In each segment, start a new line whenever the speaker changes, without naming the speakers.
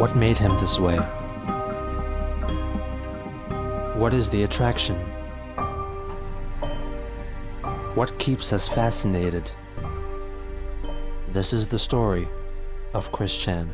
What made him this way? What is the attraction? What keeps us fascinated? This is the story of Chris Chan.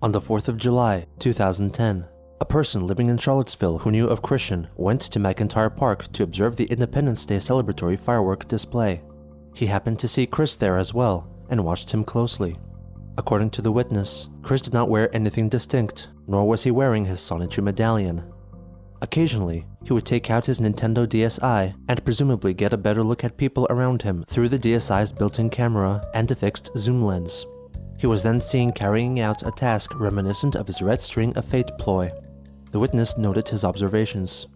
On the 4th of July, 2010, a person living in Charlottesville who knew of Christian went to McIntyre Park to observe the Independence Day celebratory firework display. He happened to see Chris there as well and watched him closely. According to the witness, Chris did not wear anything distinct, nor was he wearing his Sonichu medallion. Occasionally, he would take out his Nintendo DSi and presumably get a better look at people around him through the DSi's built-in camera and a fixed zoom lens. He was then seen carrying out a task reminiscent of his Red String of Fate ploy. The witness noted his observations.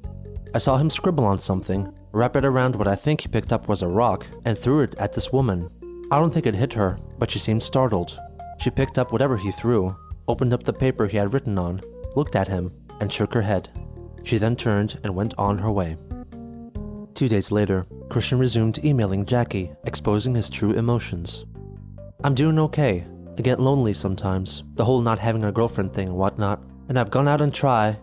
"I saw him scribble on something, wrap it around what I think he picked up was a rock, and threw it at this woman. I don't think it hit her, but she seemed startled. She picked up whatever he threw, opened up the paper he had written on, looked at him, and shook her head. She then turned and went on her way." 2 days later, Christian resumed emailing Jackie, exposing his true emotions. "I'm doing okay. I get lonely sometimes, the whole not having a girlfriend thing and whatnot, and I've gone out and try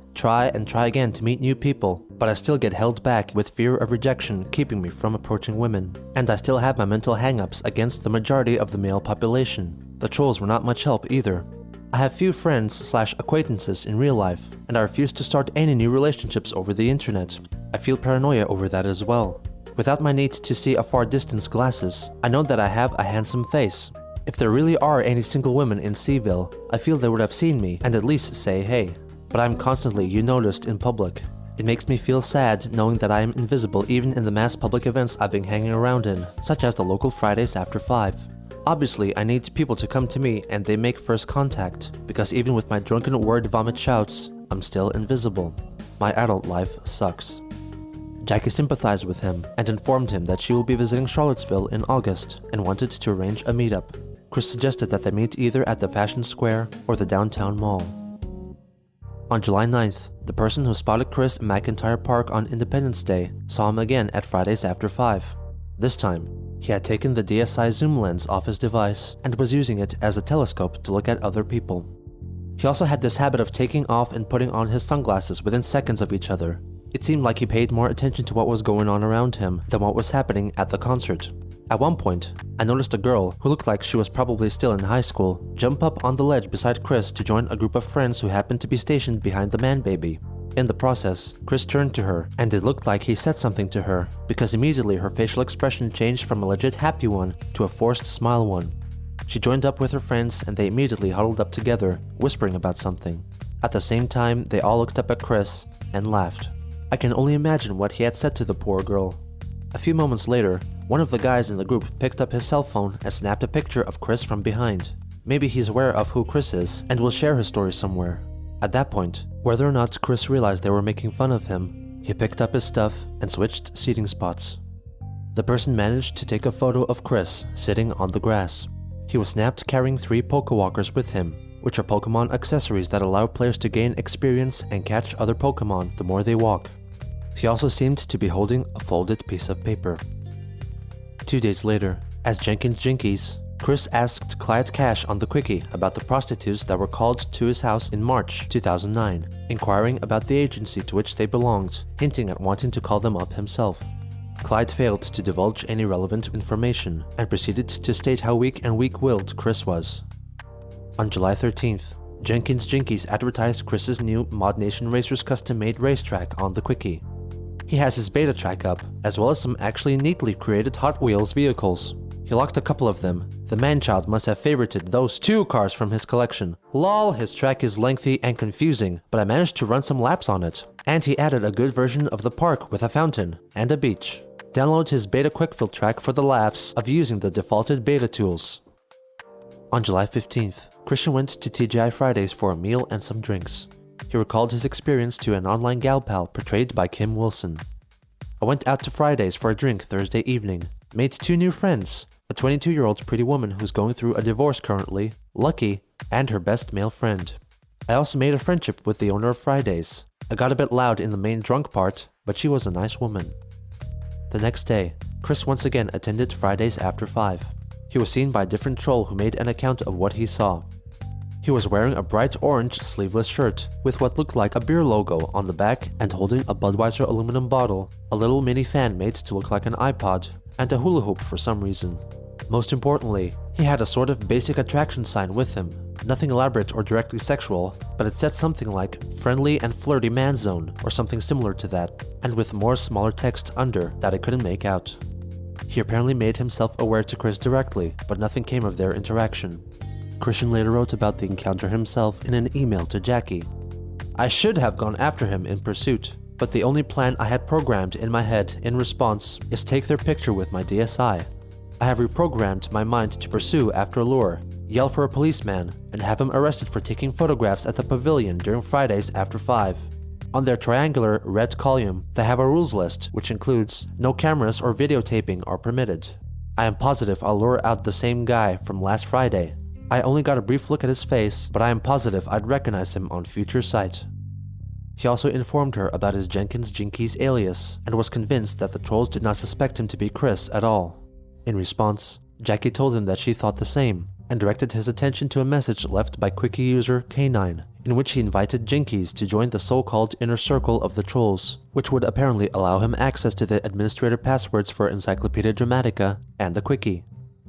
again to meet new people, but I still get held back with fear of rejection keeping me from approaching women, and I still have my mental hang-ups against the majority of the male population. The trolls were not much help either. I have few friends/acquaintances in real life, and I refuse to start any new relationships over the internet. I feel paranoia over that as well. Without my need to see a far distance glasses, I know that I have a handsome face. If there really are any single women in Seaville, I feel they would have seen me and at least say hey. But I'm constantly noticed in public. It makes me feel sad knowing that I am invisible even in the mass public events I've been hanging around in, such as the local Fridays after 5. Obviously, I need people to come to me and they make first contact, because even with my drunken word vomit shouts, I'm still invisible. My adult life sucks." Jackie sympathized with him and informed him that she will be visiting Charlottesville in August and wanted to arrange a meetup. Chris suggested that they meet either at the Fashion Square or the downtown mall. On July 9th, the person who spotted Chris in McIntyre Park on Independence Day saw him again at Fridays after 5. This time, he had taken the DSi zoom lens off his device and was using it as a telescope to look at other people. He also had this habit of taking off and putting on his sunglasses within seconds of each other. It seemed like he paid more attention to what was going on around him than what was happening at the concert. At one point, I noticed a girl, who looked like she was probably still in high school, jump up on the ledge beside Chris to join a group of friends who happened to be stationed behind the man baby. In the process, Chris turned to her, and it looked like he said something to her, because immediately her facial expression changed from a legit happy one to a forced smile one. She joined up with her friends and they immediately huddled up together, whispering about something. At the same time, they all looked up at Chris and laughed. I can only imagine what he had said to the poor girl. A few moments later, one of the guys in the group picked up his cell phone and snapped a picture of Chris from behind. Maybe he's aware of who Chris is and will share his story somewhere. At that point, whether or not Chris realized they were making fun of him, he picked up his stuff and switched seating spots. The person managed to take a photo of Chris sitting on the grass. He was snapped carrying 3 Pokewalkers with him, which are Pokemon accessories that allow players to gain experience and catch other Pokemon the more they walk. He also seemed to be holding a folded piece of paper. 2 days later, as Jenkins Jinkies, Chris asked Clyde Cash on the Quickie about the prostitutes that were called to his house in March 2009, inquiring about the agency to which they belonged, hinting at wanting to call them up himself. Clyde failed to divulge any relevant information and proceeded to state how weak and weak-willed Chris was. On July 13th, Jenkins Jinkies advertised Chris's new Mod Nation Racers custom-made racetrack on the Quickie. He has his beta track up, as well as some actually neatly created Hot Wheels vehicles. He locked a couple of them. The man-child must have favorited those 2 cars from his collection. Lol, his track is lengthy and confusing, but I managed to run some laps on it. And he added a good version of the park with a fountain and a beach. Download his beta quickfill track for the laughs of using the defaulted beta tools. On July 15th, Christian went to TGI Fridays for a meal and some drinks. He recalled his experience to an online gal pal portrayed by Kim Wilson. "I went out to Fridays for a drink Thursday evening, made 2 new friends, a 22-year-old pretty woman who's going through a divorce currently, Lucky, and her best male friend. I also made a friendship with the owner of Fridays. I got a bit loud in the main drunk part, but she was a nice woman. The next day, Chris once again attended Fridays after 5. He was seen by a different troll who made an account of what he saw. He was wearing a bright orange sleeveless shirt with what looked like a beer logo on the back and holding a Budweiser aluminum bottle, a little mini fan made to look like an iPod, and a hula hoop for some reason. Most importantly, he had a sort of basic attraction sign with him. Nothing elaborate or directly sexual, but it said something like friendly and flirty man zone or something similar to that, and with more smaller text under that I couldn't make out. He apparently made himself aware to Chris directly, but nothing came of their interaction. Christian later wrote about the encounter himself in an email to Jackie. I should have gone after him in pursuit, but the only plan I had programmed in my head in response is take their picture with my DSi. I have reprogrammed my mind to pursue after a lure, yell for a policeman, and have him arrested for taking photographs at the pavilion during Fridays after 5. On their triangular red column, they have a rules list which includes no cameras or videotaping are permitted. I am positive I'll lure out the same guy from last Friday. I only got a brief look at his face, but I am positive I'd recognize him on future sight. He also informed her about his Jenkins Jinkies alias and was convinced that the trolls did not suspect him to be Chris at all. In response, Jackie told him that she thought the same and directed his attention to a message left by Quickie user K9, in which he invited Jinkies to join the so-called inner circle of the trolls, which would apparently allow him access to the administrator passwords for Encyclopedia Dramatica and the Quickie.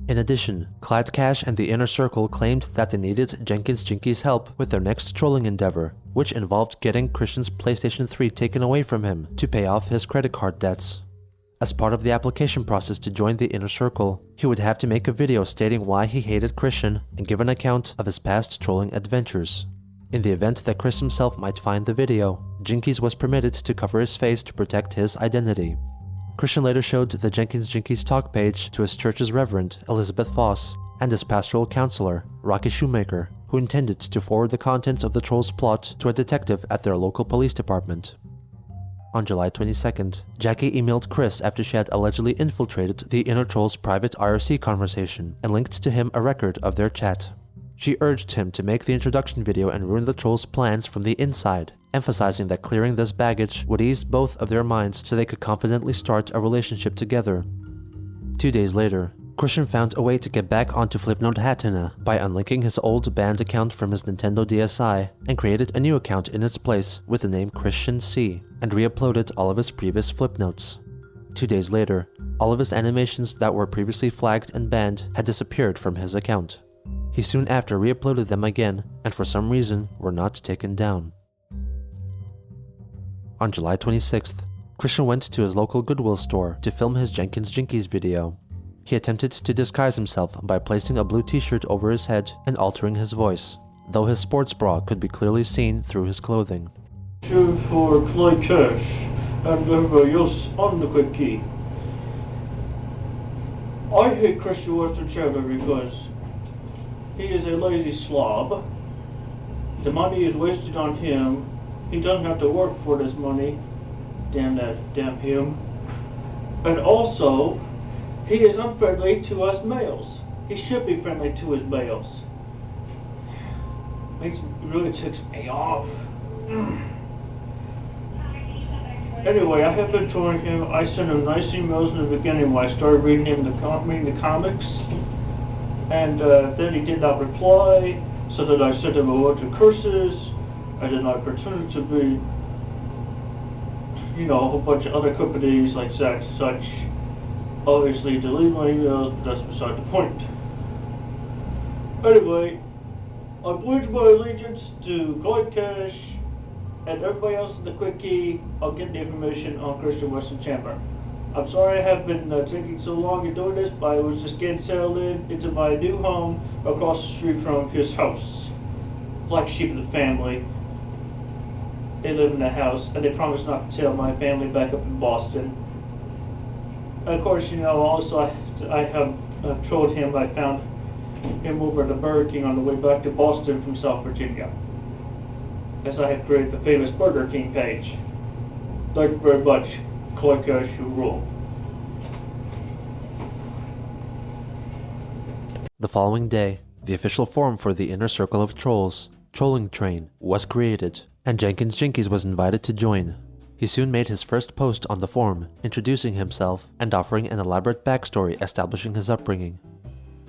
In addition, Cladcash and the Inner Circle claimed that they needed Jenkins Jinkies' help with their next trolling endeavor, which involved getting Christian's PlayStation 3 taken away from him to pay off his credit card debts. As part of the application process to join the Inner Circle, he would have to make a video stating why he hated Christian and give an account of his past trolling adventures. In the event that Chris himself might find the video, Jinkies was permitted to cover his face to protect his identity. Christian later showed the Jenkins Jinkies talk page to his church's reverend, Elizabeth Foss, and his pastoral counselor, Rocky Shoemaker, who intended to forward the contents of the trolls' plot to a detective at their local police department. On July 22nd, Jackie emailed Chris after she had allegedly infiltrated the Inner Troll's private IRC conversation and linked to him a record of their chat. She urged him to make the introduction video and ruin the trolls' plans from the inside, emphasizing that clearing this baggage would ease both of their minds so they could confidently start a relationship together. 2 days later, Christian found a way to get back onto Flipnote Hatena by unlinking his old banned account from his Nintendo DSi and created a new account in its place with the name Christian C and re-uploaded all of his previous Flipnotes. 2 days later, all of his animations that were previously flagged and banned had disappeared from his account. He soon after re-uploaded them again and for some reason were not taken down. On July 26th, Christian went to his local Goodwill store to film his Jenkins Jinkies video. He attempted to disguise himself by placing a blue t-shirt over his head and altering his voice, though his sports bra could be clearly seen through his clothing.
For Floyd Church and everybody else on the Quickie. I hate Christian Weston Chandler because he is a lazy slob. The money is wasted on him. He doesn't have to work for this money. Damn him. And also, he is unfriendly to us males. He should be friendly to his males. Really ticks me off. Anyway, I have been touring him. I sent him nice emails in the beginning when I started reading the comics. And then he did not reply, so that I sent him a bunch of curses. I did not pretend to be, a whole bunch of other companies like that, such. Obviously, delete my emails, but that's beside the point. Anyway, I pledge my allegiance to Goldcash and everybody else in the Quickie. I'll get the information on Christian Weston Chandler. I'm sorry I have been taking so long in doing this, but I was just getting settled into my new home across the street from his house. Black sheep of the family. They live in the house, and they promised not to tell my family back up in Boston. And of course, also I have trolled him. I found him over at the Burger King on the way back to Boston from South Virginia, as I have created the famous Burger King page. Thank you very much. Click as you rule.
The following day, the official forum for the Inner Circle of Trolls, Trolling Train, was created, and Jenkins Jinkies was invited to join. He soon made his first post on the forum, introducing himself and offering an elaborate backstory establishing his upbringing.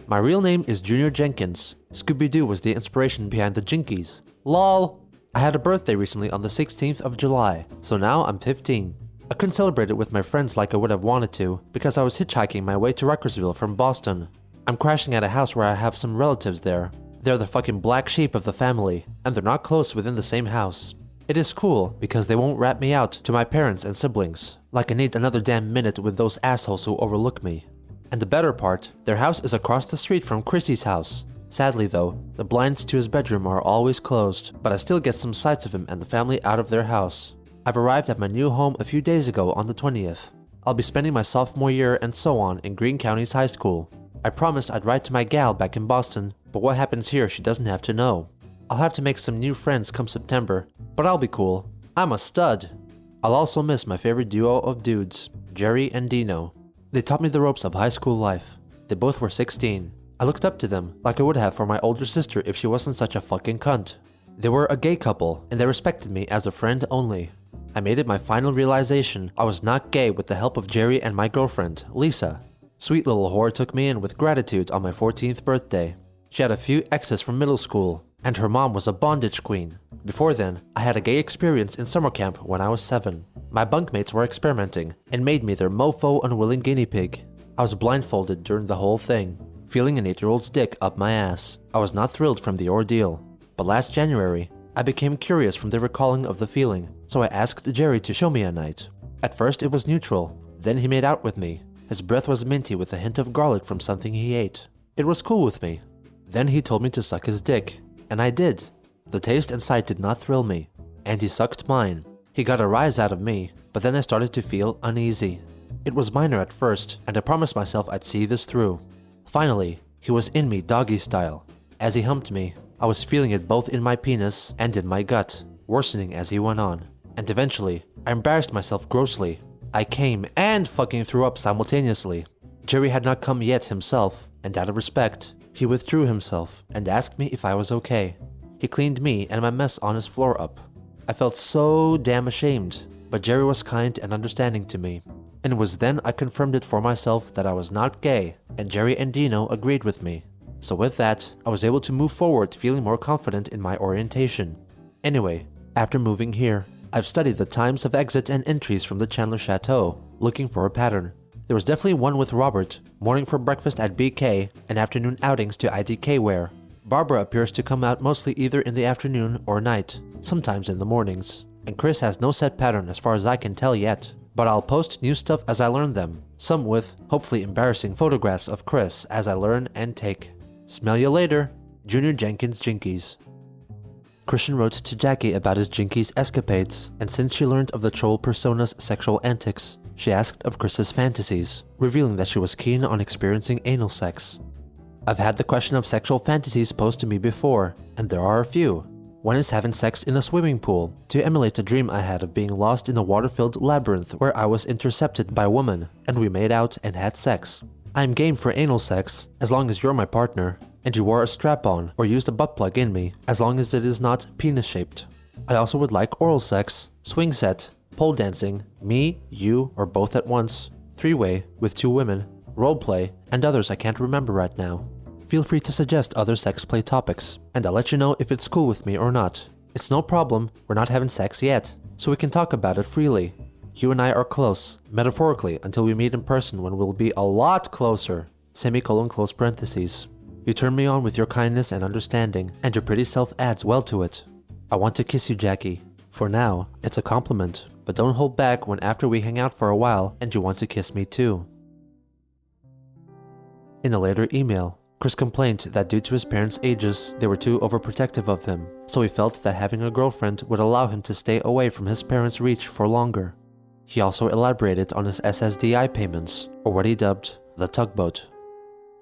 My real name is Junior Jenkins. Scooby-Doo was the inspiration behind the Jinkies. LOL! I had a birthday recently on the 16th of July, so now I'm 15. I couldn't celebrate it with my friends like I would have wanted to, because I was hitchhiking my way to Ruckersville from Boston. I'm crashing at a house where I have some relatives there. They're the fucking black sheep of the family, and they're not close within the same house. It is cool, because they won't rat me out to my parents and siblings, like I need another damn minute with those assholes who overlook me. And the better part, their house is across the street from Chrissy's house. Sadly though, the blinds to his bedroom are always closed, but I still get some sights of him and the family out of their house. I've arrived at my new home a few days ago on the 20th. I'll be spending my sophomore year and so on in Greene County's high school. I promised I'd write to my gal back in Boston, but what happens here she doesn't have to know. I'll have to make some new friends come September, but I'll be cool. I'm a stud. I'll also miss my favorite duo of dudes, Jerry and Dino. They taught me the ropes of high school life. They both were 16. I looked up to them like I would have for my older sister if she wasn't such a fucking cunt. They were a gay couple, and they respected me as a friend only. I made it my final realization I was not gay with the help of Jerry and my girlfriend, Lisa. Sweet little whore took me in with gratitude on my 14th birthday. She had a few exes from middle school, and her mom was a bondage queen. Before then, I had a gay experience in summer camp when I was 7. My bunkmates were experimenting and made me their mofo unwilling guinea pig. I was blindfolded during the whole thing, feeling an 8-year-old's dick up my ass. I was not thrilled from the ordeal. But last January, I became curious from the recalling of the feeling, so I asked Jerry to show me a night. At first it was neutral, then he made out with me. His breath was minty with a hint of garlic from something he ate. It was cool with me. Then he told me to suck his dick, and I did. The taste and sight did not thrill me, and he sucked mine. He got a rise out of me, but then I started to feel uneasy. It was minor at first, and I promised myself I'd see this through. Finally, he was in me doggy style. As he humped me, I was feeling it both in my penis and in my gut, worsening as he went on. And eventually, I embarrassed myself grossly. I came and fucking threw up simultaneously. Jerry had not come yet himself, and out of respect, he withdrew himself and asked me if I was okay. He cleaned me and my mess on his floor up. I felt so damn ashamed, but Jerry was kind and understanding to me. And it was then I confirmed it for myself that I was not gay, and Jerry and Dino agreed with me. So with that, I was able to move forward feeling more confident in my orientation. Anyway, after moving here, I've studied the times of exit and entries from the Chandler Chateau, looking for a pattern. There was definitely one with Robert, morning for breakfast at BK and afternoon outings to IDK wear. Barbara appears to come out mostly either in the afternoon or night, sometimes in the mornings. And Chris has no set pattern as far as I can tell yet, but I'll post new stuff as I learn them, some with hopefully embarrassing photographs of Chris as I learn and take. Smell you later, Junior Jenkins Jinkies. Christian wrote to Jackie about his Jinkies escapades, and since she learned of the troll persona's sexual antics, she asked of Chris's fantasies, revealing that she was keen on experiencing anal sex. I've had the question of sexual fantasies posed to me before, and there are a few. One is having sex in a swimming pool, to emulate a dream I had of being lost in a water-filled labyrinth where I was intercepted by a woman, and we made out and had sex. I'm game for anal sex, as long as you're my partner, and you wore a strap-on or used a butt plug in me, as long as it is not penis-shaped. I also would like oral sex, swing set, pole dancing, me, you, or both at once, 3-way, with 2 women, roleplay, and others I can't remember right now. Feel free to suggest other sex play topics, and I'll let you know if it's cool with me or not. It's no problem, we're not having sex yet, so we can talk about it freely. You and I are close, metaphorically, until we meet in person when we'll be a lot closer, semicolon close parentheses. You turn me on with your kindness and understanding, and your pretty self adds well to it. I want to kiss you, Jackie. For now, it's a compliment, but don't hold back when after we hang out for a while and you want to kiss me too. In a later email, Chris complained that due to his parents' ages, they were too overprotective of him, so he felt that having a girlfriend would allow him to stay away from his parents' reach for longer. He also elaborated on his SSDI payments, or what he dubbed the tugboat.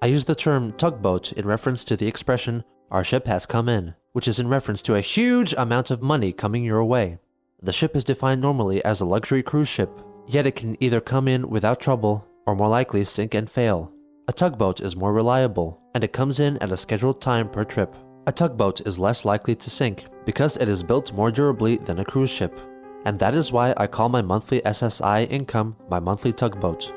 I use the term tugboat in reference to the expression, "our ship has come in," which is in reference to a huge amount of money coming your way. The ship is defined normally as a luxury cruise ship, yet it can either come in without trouble, or more likely sink and fail. A tugboat is more reliable, and it comes in at a scheduled time per trip. A tugboat is less likely to sink because it is built more durably than a cruise ship. And that is why I call my monthly SSI income my monthly tugboat.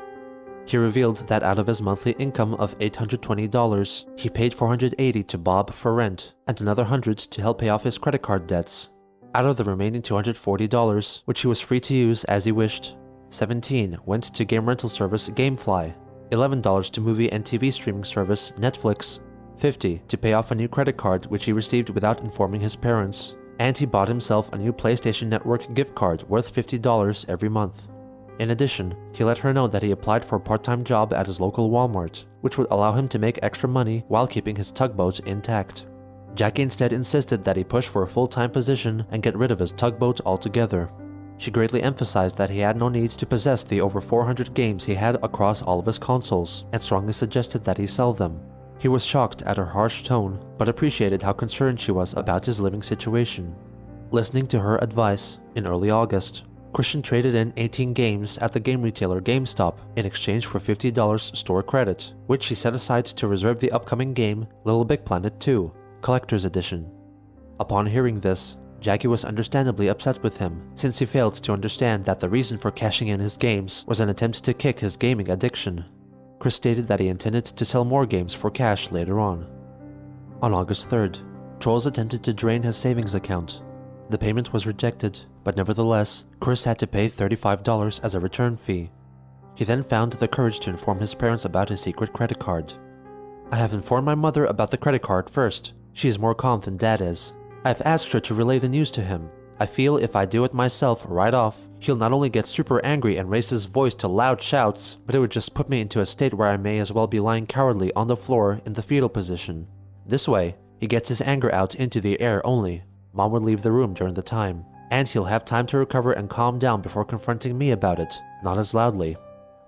He revealed that out of his monthly income of $820, he paid $480 to Bob for rent and another $100 to help pay off his credit card debts. Out of the remaining $240, which he was free to use as he wished, $17 went to game rental service GameFly, $11 to movie and TV streaming service Netflix, $50 to pay off a new credit card which he received without informing his parents, and he bought himself a new PlayStation Network gift card worth $50 every month. In addition, he let her know that he applied for a part-time job at his local Walmart, which would allow him to make extra money while keeping his tugboat intact. Jackie instead insisted that he push for a full-time position and get rid of his tugboat altogether. She greatly emphasized that he had no need to possess the over 400 games he had across all of his consoles, and strongly suggested that he sell them. He was shocked at her harsh tone, but appreciated how concerned she was about his living situation. Listening to her advice, in early August, Christian traded in 18 games at the game retailer GameStop in exchange for $50 store credit, which he set aside to reserve the upcoming game Little Big Planet 2, Collector's Edition. Upon hearing this, Jackie was understandably upset with him, since he failed to understand that the reason for cashing in his games was an attempt to kick his gaming addiction. Chris stated that he intended to sell more games for cash later on. On August 3rd, Trolls attempted to drain his savings account. The payment was rejected, but nevertheless, Chris had to pay $35 as a return fee. He then found the courage to inform his parents about his secret credit card. "I have informed my mother about the credit card first. She is more calm than Dad is. I've asked her to relay the news to him. I feel if I do it myself right off, he'll not only get super angry and raise his voice to loud shouts, but it would just put me into a state where I may as well be lying cowardly on the floor in the fetal position. This way, he gets his anger out into the air only. Mom would leave the room during the time, and he'll have time to recover and calm down before confronting me about it, not as loudly.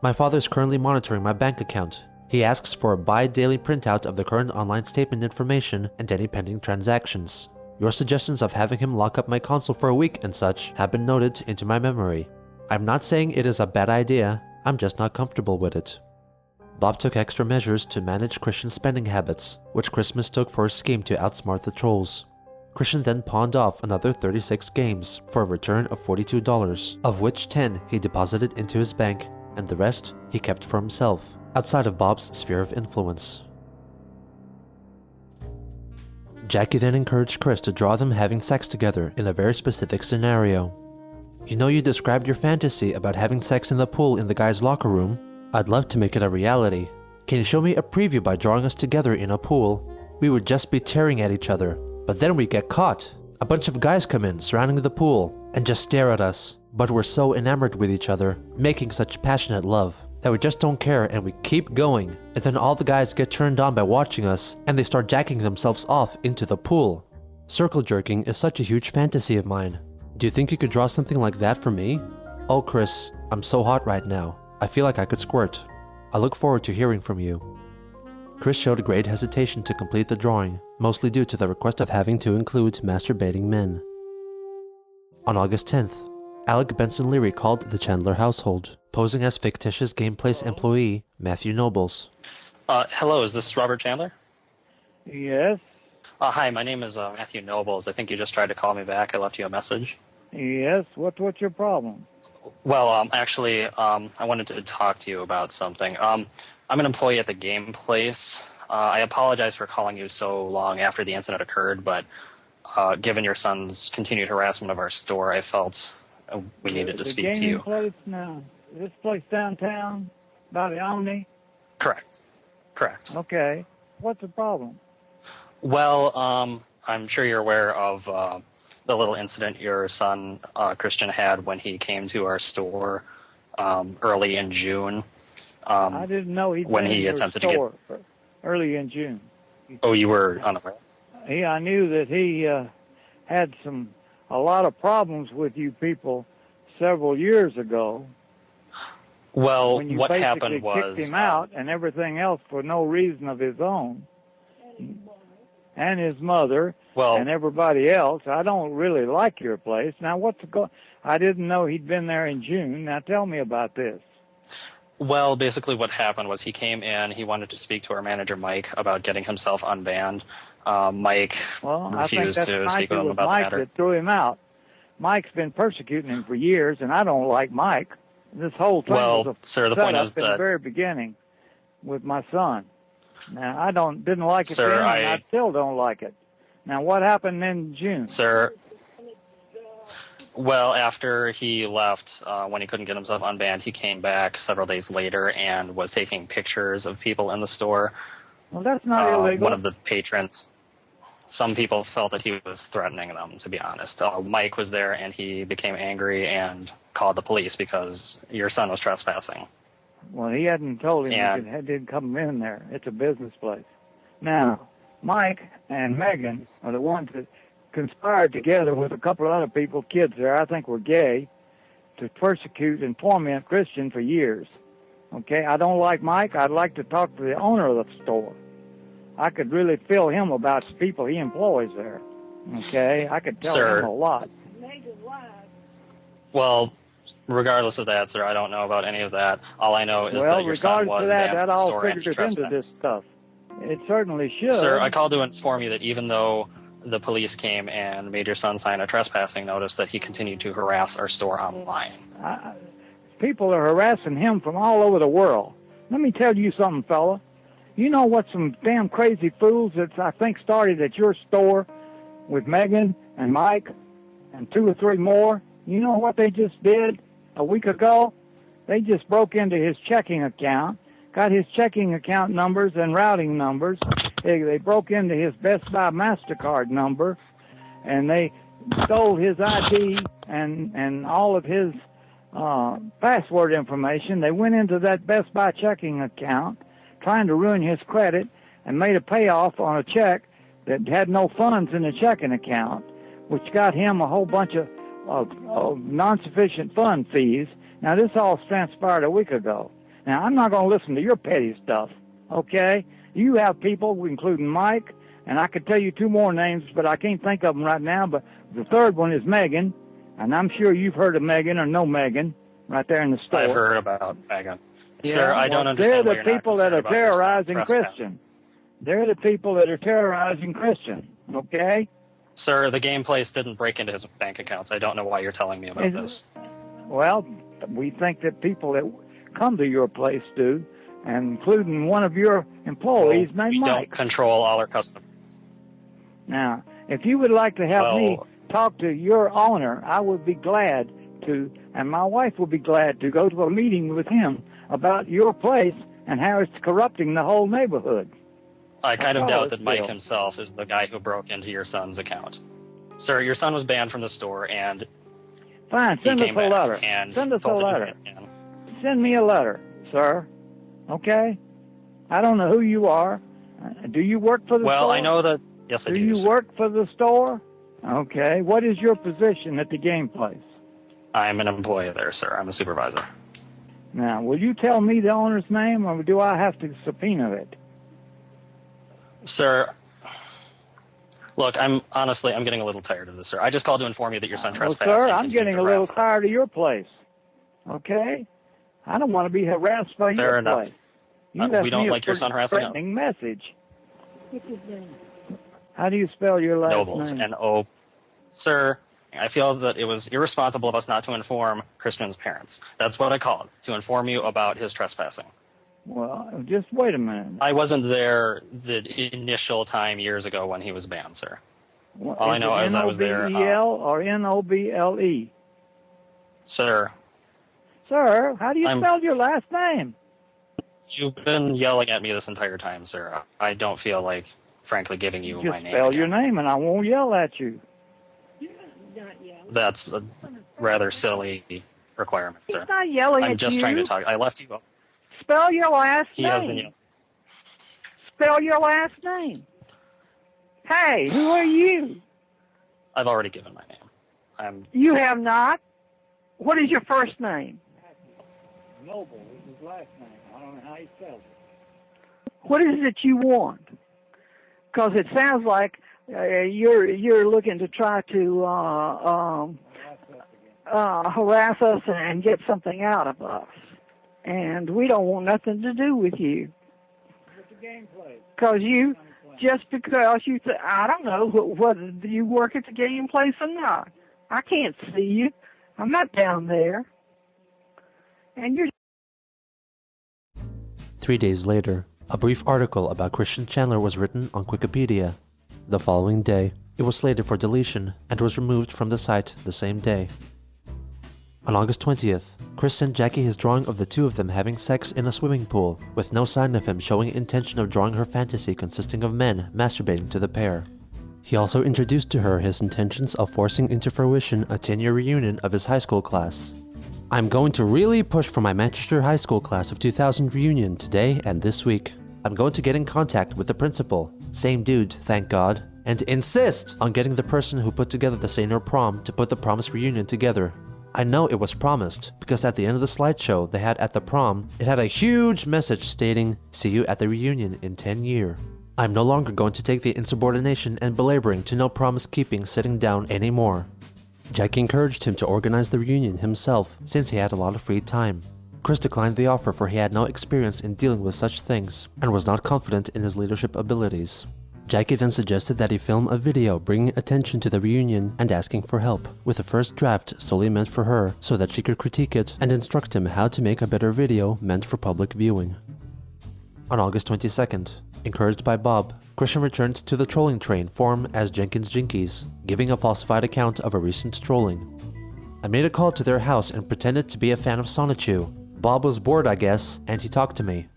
My father is currently monitoring my bank account. He asks for a bi-daily printout of the current online statement information and any pending transactions. Your suggestions of having him lock up my console for a week and such have been noted into my memory. I'm not saying it is a bad idea, I'm just not comfortable with it." Bob took extra measures to manage Christian's spending habits, which Chris mistook for a scheme to outsmart the trolls. Christian then pawned off another 36 games for a return of $42, of which 10 he deposited into his bank, and the rest he kept for himself, outside of Bob's sphere of influence. Jackie then encouraged Chris to draw them having sex together in a very specific scenario. "You know you described your fantasy about having sex in the pool in the guy's locker room? I'd love to make it a reality. Can you show me a preview by drawing us together in a pool? We would just be tearing at each other, but then we get caught. A bunch of guys come in surrounding the pool and just stare at us, but we're so enamored with each other, making such passionate love, that we just don't care and we keep going, and then all the guys get turned on by watching us and they start jacking themselves off into the pool. Circle jerking is such a huge fantasy of mine. Do you think you could draw something like that for me? Oh Chris, I'm so hot right now. I feel like I could squirt. I look forward to hearing from you." Chris showed great hesitation to complete the drawing, mostly due to the request of having to include masturbating men. On August 10th, Alec Benson Leary called the Chandler household, posing as fictitious GamePlace employee Matthew Nobles.
Hello, is this Robert Chandler?
Yes.
Hi, my name is Matthew Nobles. I think you just tried to call me back. I left you a message.
Yes. What's your problem?
Well, actually, I wanted to talk to you about something. I'm an employee at the Game Place. I apologize for calling you so long after the incident occurred, but given your son's continued harassment of our store, I felt we needed to speak to you.
The Game Place now? This place downtown, by the Omni?
Correct.
Okay. What's the problem?
Well, I'm sure you're aware of the little incident your son, Christian, had when he came to our store early in June.
I didn't know he'd
when
been
he
in
attempted
your
to
store early in June.
Oh, you were unaware?
I knew that he had a lot of problems with you people several years ago.
Well,
when you
what
basically
happened was
kicked him out and everything else for no reason of his own, and his mother and everybody else. I don't really like your place. Now, I didn't know he'd been there in June. Now, tell me about this.
Well, basically what happened was he came in, he wanted to speak to our manager, Mike, about getting himself unbanned. Mike refused to speak with him about the matter.
That threw him out. Mike's been persecuting him for years, and I don't like Mike. This whole thing was a
sir, the point is
in the very beginning with my son. Now, I didn't like it then, and I still don't like it. Now, what happened in June?
Sir, well, after he left, when he couldn't get himself unbanned, he came back several days later and was taking pictures of people in the store.
Well, that's not illegal.
One of the patrons, some people felt that he was threatening them, to be honest. Mike was there, and he became angry and called the police because your son was trespassing.
Well, he hadn't told him he didn't come in there. It's a business place. Now, Mike and Megan are the ones that conspired together with a couple of other people, kids there, I think were gay, to persecute and torment Christian for years. Okay, I don't like Mike. I'd like to talk to the owner of the store. I could really feel him about the people he employs there. Okay, I could tell him a lot.
Well, regardless of that, sir, I don't know about any of that. All I know is that your son was banned from the store and he trespassed.
Into this stuff. It certainly should.
Sir, I called to inform you that even though the police came and made your son sign a trespassing notice, that he continued to harass our store online.
People are harassing him from all over the world. Let me tell you something, fella. You know what some damn crazy fools that I think started at your store with Megan and Mike and 2 or 3 more? You know what they just did a week ago? They just broke into his checking account, got his checking account numbers and routing numbers. They broke into his Best Buy MasterCard number, and they stole his ID and all of his password information. They went into that Best Buy checking account, trying to ruin his credit, and made a payoff on a check that had no funds in the checking account, which got him a whole bunch of non-sufficient fund fees. Now, this all transpired a week ago. Now, I'm not going to listen to your petty stuff, okay? You have people, including Mike, and I could tell you 2 more names, but I can't think of them right now, but the third one is Megan, and I'm sure you've heard of Megan or know Megan right there in the store.
I've heard about Megan. Yeah, sir, I don't understand.
They're the people that are terrorizing Christian. They're the people that are terrorizing Christian, okay?
Sir, the game place didn't break into his bank accounts. I don't know why you're telling me about this.
Well, we think that people that come to your place do, and including one of your employees named Mike.
We don't control all our customers.
Now, if you would like to have me talk to your owner, I would be glad to, and my wife would be glad to go to a meeting with him about your place and how it's corrupting the whole neighborhood.
I kind of doubt that Mike himself is the guy who broke into your son's account. Sir, your son was banned from the store, and
fine, send us a letter. Send us a letter. Send me a letter, sir. Okay? I don't know who you are. Do you work for the store?
Well, I know that. Yes, I do.
Do you work for the store? Okay. What is your position at the game place?
I'm an employee there, sir. I'm a supervisor.
Now, will you tell me the owner's name, or do I have to subpoena it?
Sir, look, I'm getting a little tired of this, sir. I just called to inform you that your son trespassed.
Well, sir, I'm getting a little tired of your place. Okay? I don't want to be harassed by your place.
We don't like your son harassing us.
Message. What's his name? How do you spell your last
Nobles,
name?
N-O. Sir, I feel that it was irresponsible of us not to inform Christian's parents. That's what I called, to inform you about his trespassing.
Well, just wait a minute.
I wasn't there the initial time years ago when he was banned, sir.
Well,
all I know is I was there.
N-O-B-E-L or N-O-B-L-E?
Sir.
Sir, how do you spell your last name?
You've been yelling at me this entire time, sir. I don't feel like, frankly, giving you my name.
Just spell your name and I won't yell at you.
That's a rather silly requirement, sir.
He's not yelling at you.
I'm just trying to talk. I left you up.
Spell your last
name.
He has been yelling. Spell your last name. Hey, who are you?
I've already given my name.
You have not? What is your first name? Noble is his last name. I don't know how he spells it. What is it you want? Because it sounds like you're looking to try to harass us and get something out of us.
and we don't want nothing to do with you.
What's the gameplay?
Because you, I don't know whether you work at the game place or not. I can't see you. I'm not down there. And you're...
3 days later, a brief article about Christian Chandler was written on Wikipedia. The following day, it was slated for deletion and was removed from the site the same day. On August 20th, Chris sent Jackie his drawing of the two of them having sex in a swimming pool, with no sign of him showing intention of drawing her fantasy consisting of men masturbating to the pair. He also introduced to her his intentions of forcing into fruition a 10-year reunion of his high school class. I'm going to really push for my Manchester High School class of 2000 reunion today and this week. I'm going to get in contact with the principal, same dude, thank God, and insist on getting the person who put together the senior prom to put the promised reunion together. I know it was promised, because at the end of the slideshow they had at the prom, it had a huge message stating, "See you at the reunion in 10 years. I'm no longer going to take the insubordination and belaboring to no promise keeping sitting down anymore." Jackie encouraged him to organize the reunion himself, since he had a lot of free time. Chris declined the offer for he had no experience in dealing with such things, and was not confident in his leadership abilities. Jackie then suggested that he film a video bringing attention to the reunion and asking for help, with a first draft solely meant for her so that she could critique it and instruct him how to make a better video meant for public viewing. On August 22nd, encouraged by Bob, Christian returned to the trolling train forum as Jenkins Jinkies, giving a falsified account of a recent trolling. I made a call to their house and pretended to be a fan of Sonichu. Bob was bored, I guess, and he talked to me.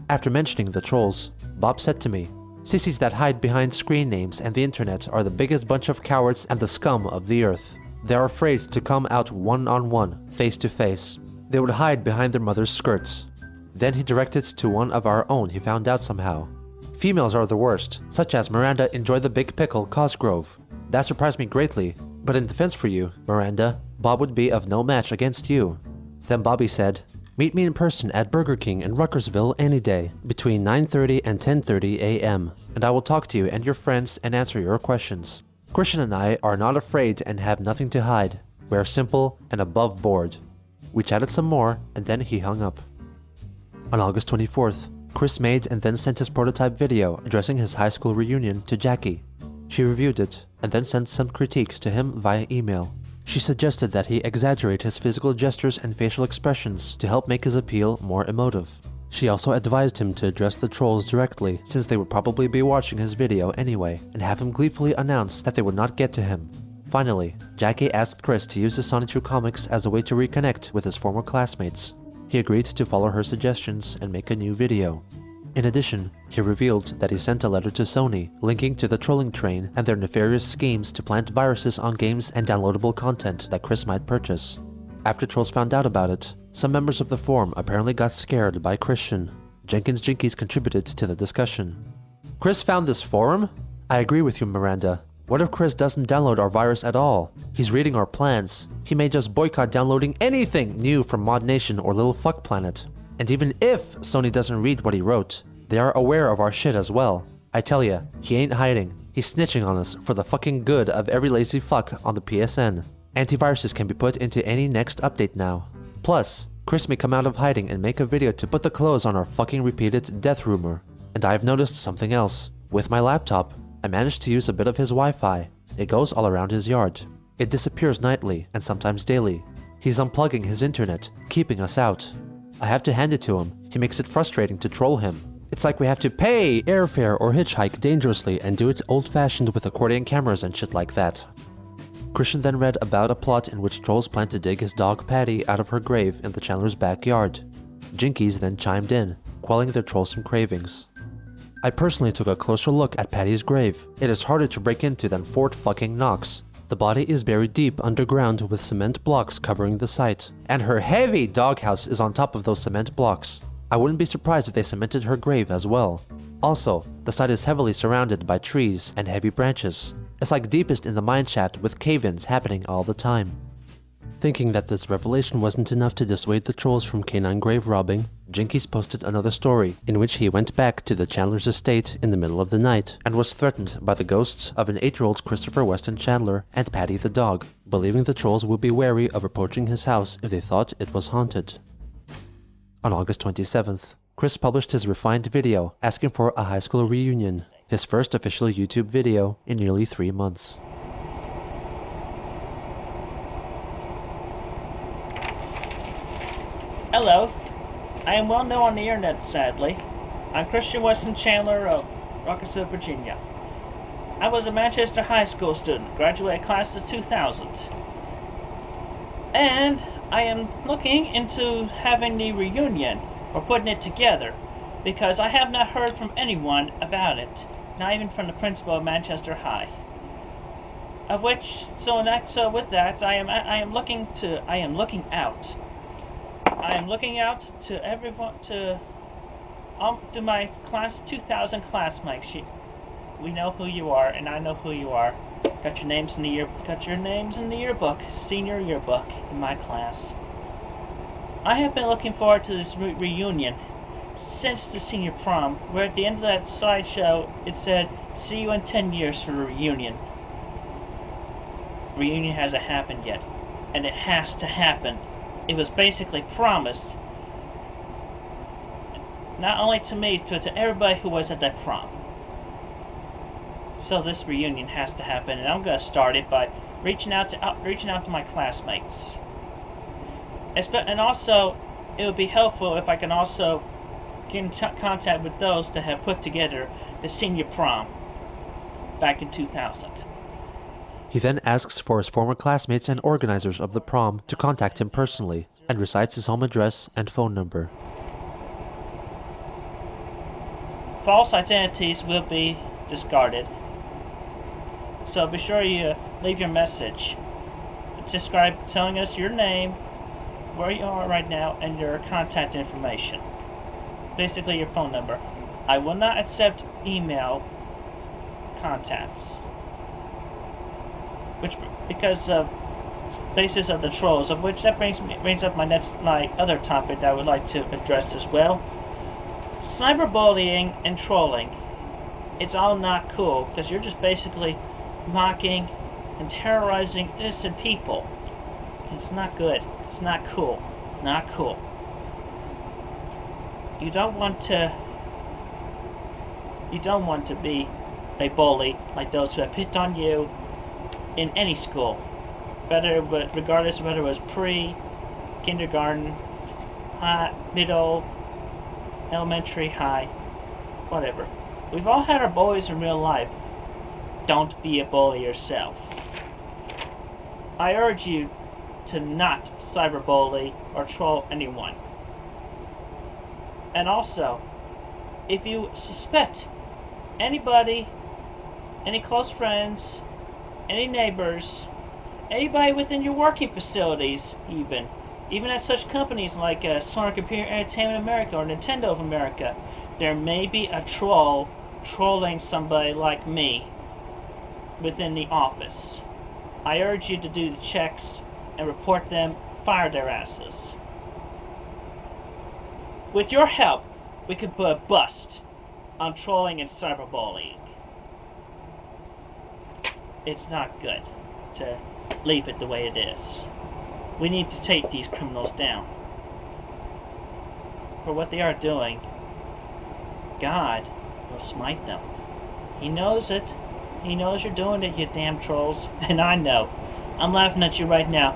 After mentioning the trolls, Bob said to me, "Sissies that hide behind screen names and the internet are the biggest bunch of cowards and the scum of the earth. They are afraid to come out one-on-one, face-to-face. They would hide behind their mother's skirts." Then he directed to one of our own he found out somehow. "Females are the worst, such as Miranda Enjoy the Big Pickle Cosgrove. That surprised me greatly, but in defense for you, Miranda, Bob would be of no match against you." Then Bobby said, "Meet me in person at Burger King in Ruckersville any day, between 9:30 and 10:30 a.m., and I will talk to you and your friends and answer your questions. Christian and I are not afraid and have nothing to hide. We are simple and above board." We chatted some more, and then he hung up. On August 24th, Chris made and then sent his prototype video addressing his high school reunion to Jackie. She reviewed it, and then sent some critiques to him via email. She suggested that he exaggerate his physical gestures and facial expressions to help make his appeal more emotive. She also advised him to address the trolls directly, since they would probably be watching his video anyway, and have him gleefully announce that they would not get to him. Finally, Jackie asked Chris to use the Sonichu comics as a way to reconnect with his former classmates. He agreed to follow her suggestions and make a new video. In addition, he revealed that he sent a letter to Sony, linking to the trolling train and their nefarious schemes to plant viruses on games and downloadable content that Chris might purchase. After trolls found out about it, some members of the forum apparently got scared by Christian. Jenkins Jinkies contributed to the discussion. "Chris found this forum? I agree with you, Miranda. What if Chris doesn't download our virus at all? He's reading our plans. He may just boycott downloading anything new from Mod Nation or Little Fuck Planet. And even if Sony doesn't read what he wrote, they are aware of our shit as well. I tell ya, he ain't hiding. He's snitching on us for the fucking good of every lazy fuck on the PSN. Antiviruses can be put into any next update now. Plus, Chris may come out of hiding and make a video to put the close on our fucking repeated death rumor. And I've noticed something else. With my laptop, I managed to use a bit of his Wi-Fi. It goes all around his yard. It disappears nightly and sometimes daily. He's unplugging his internet, keeping us out. I have to hand it to him. He makes it frustrating to troll him. It's like we have to pay airfare or hitchhike dangerously and do it old-fashioned with accordion cameras and shit like that." Christian then read about a plot in which trolls plan to dig his dog Patty out of her grave in the Chandler's backyard. Jinkies then chimed in, quelling their trollsome cravings. "I personally took a closer look at Patty's grave. It is harder to break into than Fort fucking Knox. The body is buried deep underground with cement blocks covering the site, and her heavy doghouse is on top of those cement blocks. I wouldn't be surprised if they cemented her grave as well. Also, the site is heavily surrounded by trees and heavy branches. It's like deepest in the mineshaft with cave-ins happening all the time." Thinking that this revelation wasn't enough to dissuade the trolls from canine grave robbing, Jinkies posted another story in which he went back to the Chandler's estate in the middle of the night and was threatened by the ghosts of an 8-year-old Christopher Weston Chandler and Patty the dog, believing the trolls would be wary of approaching his house if they thought it was haunted. On August 27th, Chris published his refined video asking for a high school reunion, his first official YouTube video in nearly 3 months.
Hello. I am well known on the internet, sadly. I'm Christian Weston Chandler of Rocketsville, Virginia. I was a Manchester High School student, graduated class of 2000. And I am looking into having the reunion, or putting it together, because I have not heard from anyone about it, not even from the principal of Manchester High. Of which, so with that, I am looking out to everyone, to my class 2000 classmates. We know who you are, and I know who you are. Got your names in the yearbook, senior yearbook in my class. I have been looking forward to this reunion since the senior prom, where at the end of that slideshow it said, "See you in 10 years for a reunion." Reunion hasn't happened yet, and it has to happen. It was basically promised, not only to me, but to everybody who was at that prom. So this reunion has to happen, and I'm going to start it by reaching out to my classmates. And also, it would be helpful if I can also get in contact with those that have put together the senior prom back in 2000.
He then asks for his former classmates and organizers of the prom to contact him personally and recites his home address and phone number.
False identities will be discarded, so be sure you leave your message. Telling us your name, where you are right now, and your contact information. Basically your phone number. I will not accept email contacts, because of basis of the trolls, of which that brings up my other topic that I would like to address as well. Cyberbullying and trolling, it's all not cool, because you're just basically mocking and terrorizing innocent people. It's not good. It's not cool. Not cool. You don't want to be a bully like those who have picked on you in any school, regardless of whether it was pre, kindergarten, middle, elementary, high, whatever. We've all had our bullies in real life. Don't be a bully yourself. I urge you to not cyberbully or troll anyone. And also, if you suspect anybody, any close friends, any neighbors, anybody within your working facilities, even at such companies like Sony Computer Entertainment America or Nintendo of America, there may be a troll trolling somebody like me within the office. I urge you to do the checks and report them, fire their asses. With your help, we can put a bust on trolling and cyberbullying. It's not good to leave it the way it is. We need to take these criminals down for what they are doing. God will smite them. He knows it. He knows you're doing it, you damn trolls. And I know. I'm laughing at you right now.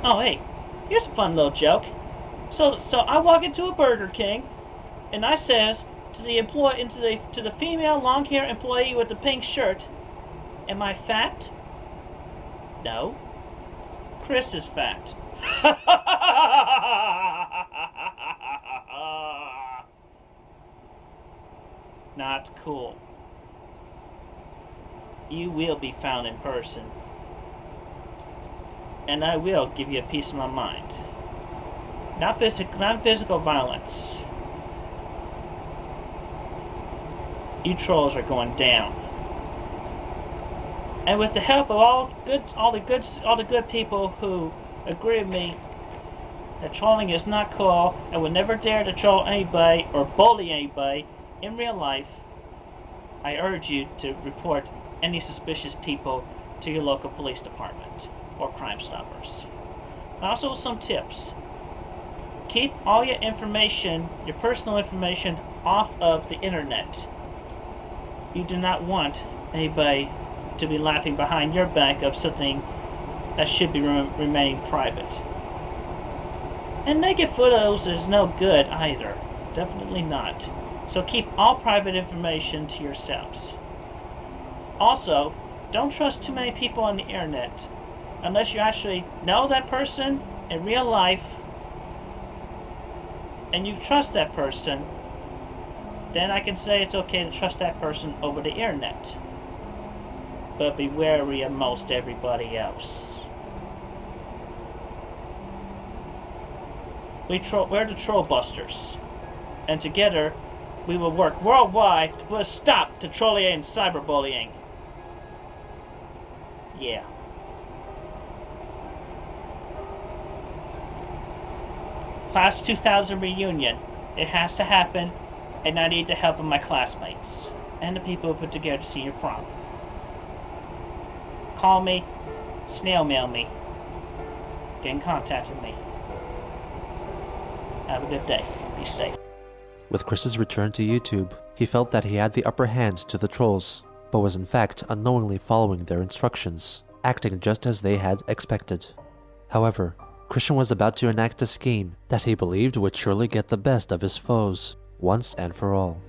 Oh, hey, here's a fun little joke. So I walk into a Burger King, and I says to the female long-haired employee with the pink shirt, "Am I fat?" "No." "Chris is fat." Not cool. You will be found in person, and I will give you a piece of my mind. Not physical violence. You trolls are going down. And with the help of all the good people who agree with me that trolling is not cool and would never dare to troll anybody or bully anybody in real life, I urge you to report any suspicious people to your local police department or Crime Stoppers. Also, some tips. Keep all your information, your personal information, off of the internet. You do not want anybody to be laughing behind your back of something that should be remain private. And naked photos is no good either. Definitely not. So keep all private information to yourselves. Also, don't trust too many people on the internet unless you actually know that person in real life and you trust that person. Then I can say it's okay to trust that person over the internet. But be wary of most everybody else. We're the Troll Busters, and together we will work worldwide to put a stop to trolling and cyberbullying. Yeah. Class 2000 reunion. It has to happen, and I need the help of my classmates and the people who put together senior prom. Call me, snail mail me, get in contact with me. Have a good day. Be safe.
With Chris's return to YouTube, he felt that he had the upper hand to the trolls, but was in fact unknowingly following their instructions, acting just as they had expected. However, Christian was about to enact a scheme that he believed would surely get the best of his foes, once and for all.